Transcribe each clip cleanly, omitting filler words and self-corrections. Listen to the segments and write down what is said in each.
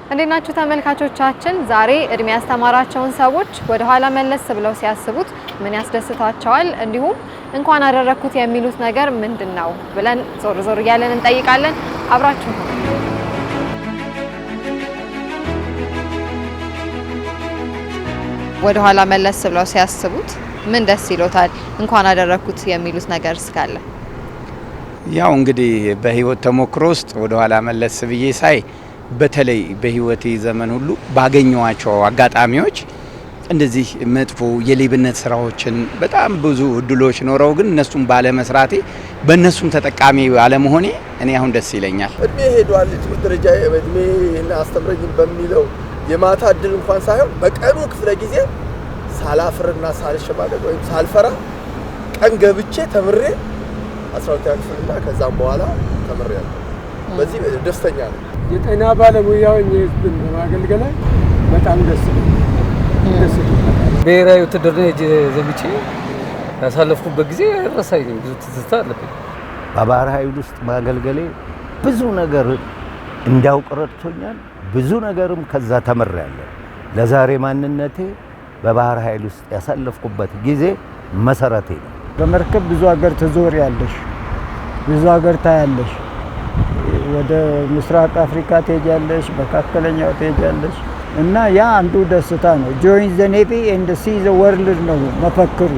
እንዴት ናችሁ ተመልካቾቻችን? ዛሬ እድሜ ያስተማራቸውን ሰዎች ወደ ኋላ መለስ ብለው ሲያስቡት ምን ያስደስታቸዋል፣ እንዲሁም እንኳን አደረኩት የሚሉት ነገር ምንድነው ብለን ዞር ዞር እያለን እንጠይቃለን። አብራችሁ ሁኑ። ወደ ኋላ መለስ ብለው ሲያስቡት ምን ደስ ይሎታል? እንኳን አደረኩት የሚሉት ነገር እስካለ ያው እንግዲህ በህይወት ተሞክሮ ውስጥ ወደ ኋላ መለስ ብዬ ሳይ በተለይ በህይወቴ ዘመን ሁሉ ባገኘዋቸው አጋጣሚዎች እንደዚህ መጥፎ የሌብነት ስራዎችን በጣም ብዙ እድሎች ኖረው ግን እነሱም ባለመስራቴ በእነሱም ተጠቃሚ ባለመሆኔ እኔ አሁን ደስ ይለኛል። እድሜ ሄዷል ትምህርት ደረጃ እድሜ እና አስተምረኝ በሚለው የማታ እድል እንኳን ሳይሆን በቀኑ ክፍለ ጊዜ ሳላፍርና ሳልሸማቀቅ ወይም ሳልፈራ ቀን ገብቼ ተምሬ 12ኛ ክፍልና ከዛም በኋላ ተምሬያለሁ። በዚህ ደስተኛ ነኝ። የጤና ባለሙያው ህዝብን በማገልገል በጣም ደስ ይላል። ብሔራዊ ውትድርና ዘምቼ ያሳለፍኩበት ጊዜ ረሳይኝ ብዙ ትዝታ አለብኝ። በባህር ኃይል ውስጥ ማገልገሌ ብዙ ነገር እንዳውቅ ረድቶኛል። ብዙ ነገርም ከዛ ተምሬያለሁ። ለዛሬ ማንነቴ በባህር ኃይል ውስጥ ያሳለፍኩበት ጊዜ መሰረቴ ነው። በመርከብ ብዙ ሀገር ትዞሪያለሽ፣ ብዙ ሀገር ታያለሽ። ወደ ምስራቅ አፍሪካ ትሄጃለሽ፣ መካከለኛው ትሄጃለሽ እና ያ አንዱ ደስታ ነው። ጆይን ዘ ኔቪ ኤንድ ሲ ዘ ወርልድ ነው መፈክሩ።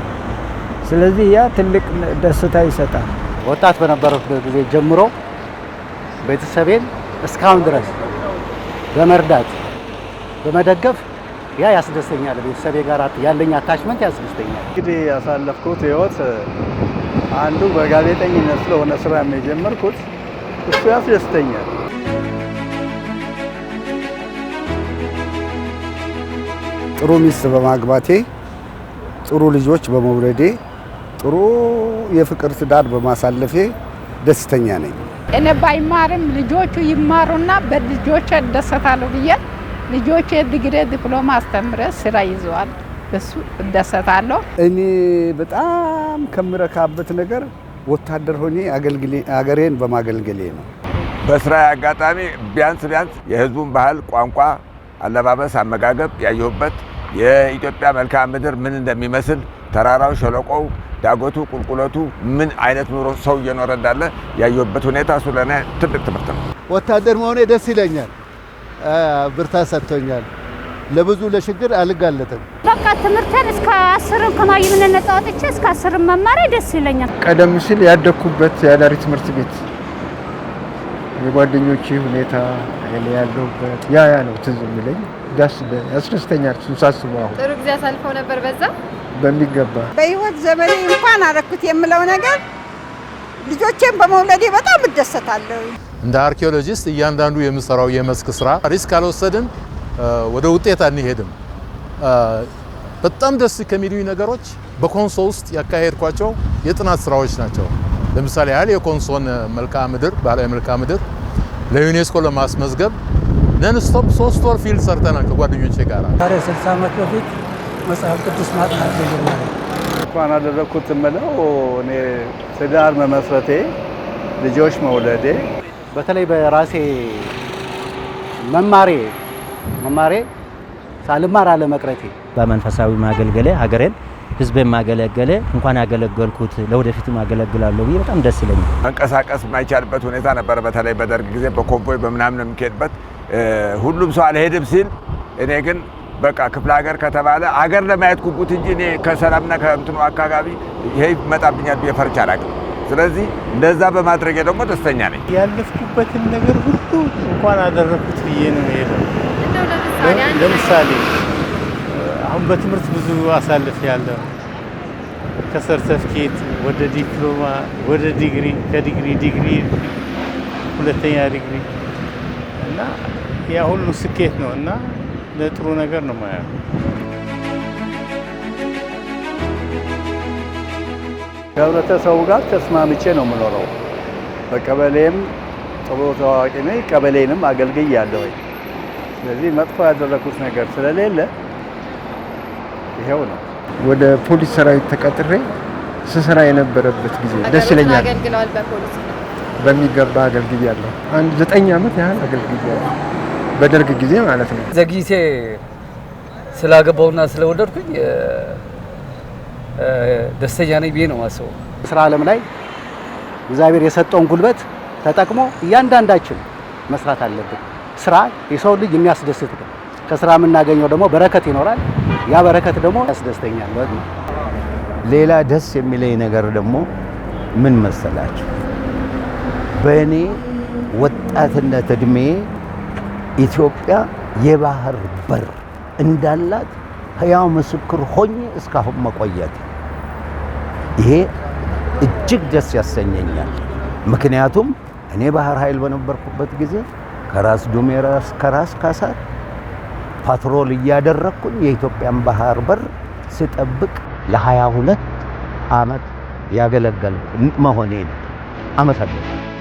ስለዚህ ያ ትልቅ ደስታ ይሰጣል። ወጣት በነበረበት ጊዜ ጀምሮ ቤተሰቤን እስካሁን ድረስ በመርዳት በመደገፍ ያ ያስደስተኛል። ቤተሰቤ ጋር ያለኝ አታችመንት ያስደስተኛል። እንግዲህ ያሳለፍኩት ህይወት አንዱ በጋዜጠኝነት ስለሆነ ስራ የጀመርኩት እሱ ያስደስተኛል። ጥሩ ሚስት በማግባቴ፣ ጥሩ ልጆች በመውለዴ፣ ጥሩ የፍቅር ትዳር በማሳለፌ ደስተኛ ነኝ። እኔ ባይማርም ልጆቹ ይማሩና በልጆቼ እደሰታለሁ ብዬ ልጆቼ ዲግሪ ዲፕሎማ አስተምረ ስራ ይዘዋል። እሱ እደሰታለሁ። እኔ በጣም ከምረካበት ነገር ወታደር ሆኜ አገሬን በማገልገሌ ነው። በስራ አጋጣሚ ቢያንስ የህዝቡን ባህል፣ ቋንቋ፣ አለባበስ፣ አመጋገብ ያየሁበት የኢትዮጵያ መልክዓ ምድር ምን እንደሚመስል ተራራው፣ ሸለቆው፣ ዳገቱ፣ ቁልቁለቱ ምን አይነት ኑሮ ሰው እየኖረ እንዳለ ያየሁበት ሁኔታ እሱ ለኔ ትልቅ ትምህርት ነው። ወታደር መሆኔ ደስ ይለኛል። ብርታት ሰጥቶኛል። ለብዙ ለችግር አልጋለጥም። በቃ ትምህርቴን እስከ 10 ከማይምነት ነፃ ወጥቼ እስከ 10 መማር ደስ ይለኛል። ቀደም ሲል ያደኩበት የአዳሪ ትምህርት ቤት የጓደኞቼ ሁኔታ እኔ ያለሁበት ያ ነው ትዝ የሚለኝ። ያስደስተኛል ሳስበው። አሁን ጥሩ ጊዜ አሳልፈው ነበር በዛ በሚገባ። በህይወት ዘመኔ እንኳን አደረኩት የምለው ነገር ልጆቼን በመውለዴ በጣም እደሰታለሁ። እንደ አርኪኦሎጂስት እያንዳንዱ የምሰራው የመስክ ስራ ሪስክ ካልወሰድን ወደ ውጤት አንሄድም። በጣም ደስ ከሚሉኝ ነገሮች በኮንሶ ውስጥ ያካሄድኳቸው የጥናት ስራዎች ናቸው። ለምሳሌ ያህል የኮንሶን መልክዓ ምድር ባህላዊ መልክዓ ምድር ለዩኔስኮ ለማስመዝገብ ነን ስቶፕ 3 ወር ፊልድ ሰርተናል ከጓደኞቼ ጋር። ዛሬ 60 ዓመት በፊት መጽሐፍ ቅዱስ ማጥናት ጀመረ። እንኳን አደረኩት የምለው እኔ ትዳር መመስረቴ፣ ልጆች መውለዴ፣ በተለይ በራሴ መማሬ ሳልማር አለመቅረቴ፣ በመንፈሳዊ ማገልገሌ ሀገሬን ህዝቤን ማገለገሌ እንኳን ያገለገልኩት ለወደፊቱ ማገለግላለሁ ብዬ በጣም ደስ ይለኛል። መንቀሳቀስ የማይቻልበት ሁኔታ ነበር። በተለይ በደርግ ጊዜ በኮንቮይ በምናምን የሚካሄድበት ሁሉም ሰው አልሄድም ሲል እኔ ግን በቃ ክፍለ ሀገር ከተባለ ሀገር ለማየት ጉጉት እንጂ እኔ ከሰላምና ከእንትኑ አካባቢ ይሄ ይመጣብኛል ብዬ ፈርቻ አላውቅም። ስለዚህ እንደዛ በማድረጌ ደግሞ ደስተኛ ነኝ። ያለፍኩበትን ነገር ሁሉ እንኳን አደረኩት ብዬ ነው የሄደው። ለምሳሌ አሁን በትምህርት ብዙ አሳልፍ ያለው ከሰርተፍኬት ወደ ዲፕሎማ ወደ ዲግሪ፣ ከዲግሪ ሁለተኛ ዲግሪ እና ያ ሁሉ ስኬት ነው እና ለጥሩ ነገር ነው ማለት ነው። ከህብረተሰቡ ጋር ተስማምቼ ነው የምኖረው። በቀበሌም ጥሩ ታዋቂ ነኝ፣ ቀበሌንም አገልግያለሁ። ስለዚህ መጥፎ ያደረኩት ነገር ስለሌለ ይሄው ነው። ወደ ፖሊስ ሰራዊት ተቀጥሬ ስሰራ የነበረበት ጊዜ ደስ ይለኛል። አገልግለዋል በፖሊስ በሚገባ አገልግያለሁ። አንድ 9 ዓመት ያህል አገልግያለሁ። በደርግ ጊዜ ማለት ነው። ዘግይቼ ስላገባውና ስለወደድኩኝ ደስተኛ ነኝ ብዬ ነው የማስበው። ስራ ዓለም ላይ እግዚአብሔር የሰጠውን ጉልበት ተጠቅሞ እያንዳንዳችን መስራት አለብን። ስራ የሰው ልጅ የሚያስደስት ነው። ከስራ የምናገኘው ደግሞ በረከት ይኖራል። ያ በረከት ደግሞ ያስደስተኛል። ሌላ ደስ የሚለኝ ነገር ደግሞ ምን መሰላችሁ? በእኔ ወጣትነት እድሜ ኢትዮጵያ የባህር በር እንዳላት ሕያው ምስክር ሆኜ እስካሁን መቆየት ይሄ እጅግ ደስ ያሰኘኛል። ምክንያቱም እኔ ባህር ኃይል በነበርኩበት ጊዜ ከራስ ዱሜራ እስከ ራስ ካሳር ፓትሮል እያደረኩኝ የኢትዮጵያን ባህር በር ስጠብቅ ለ22 ዓመት ያገለገልኩ መሆኔ ነው። አመሰግናለሁ።